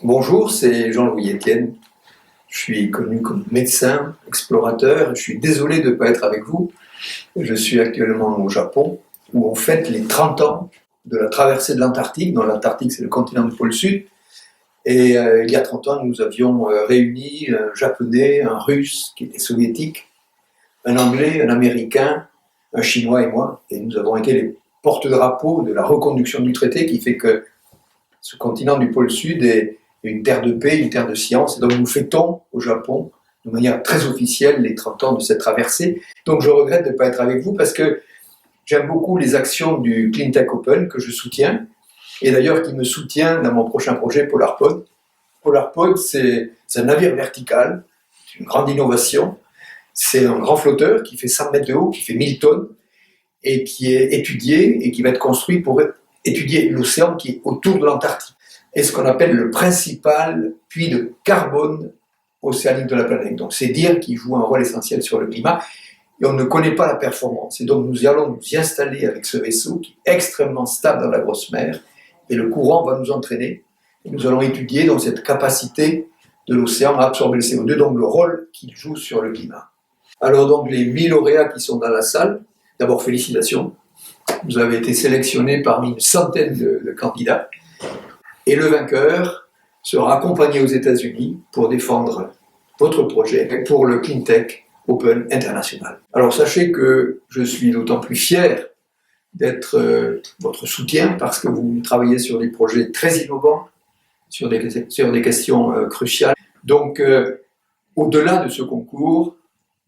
Bonjour, c'est Jean-Louis Etienne. Je suis connu comme médecin, explorateur. Je suis désolé de ne pas être avec vous. Je suis actuellement au Japon, où on fête les 30 ans de la traversée de l'Antarctique. Dans l'Antarctique, c'est le continent du pôle Sud. Et il y a 30 ans, nous avions réuni un Japonais, un Russe qui était soviétique, un Anglais, un Américain, un Chinois et moi. Et nous avons été les porte-drapeaux de la reconduction du traité qui fait que ce continent du pôle Sud est une terre de paix, une terre de science. Et donc nous fêtons au Japon de manière très officielle les 30 ans de cette traversée. Donc je regrette de ne pas être avec vous parce que j'aime beaucoup les actions du Cleantech Open que je soutiens et d'ailleurs qui me soutient dans mon prochain projet PolarPod. PolarPod, c'est un navire vertical, c'est une grande innovation. C'est un grand flotteur qui fait 100 mètres de haut, qui fait 1000 tonnes et qui est étudié et qui va être construit pour étudier l'océan qui est autour de l'Antarctique. Et ce qu'on appelle le principal puits de carbone océanique de la planète. Donc c'est dire qu'il joue un rôle essentiel sur le climat et on ne connaît pas la performance. Et donc nous allons nous y installer avec ce vaisseau qui est extrêmement stable dans la grosse mer et le courant va nous entraîner. Et nous allons étudier donc cette capacité de l'océan à absorber le CO2, donc le rôle qu'il joue sur le climat. Alors donc les 1000 lauréats qui sont dans la salle, d'abord félicitations. Vous avez été sélectionnés parmi une centaine de candidats. Et le vainqueur sera accompagné aux États-Unis pour défendre votre projet pour le Cleantech Open International. Alors sachez que je suis d'autant plus fier d'être votre soutien parce que vous travaillez sur des projets très innovants, sur des questions cruciales. Donc, au-delà de ce concours,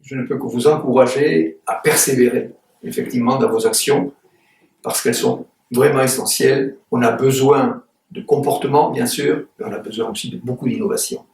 je ne peux que vous encourager à persévérer effectivement dans vos actions parce qu'elles sont vraiment essentielles. On a besoin de comportement, bien sûr, mais on a besoin aussi de beaucoup d'innovation.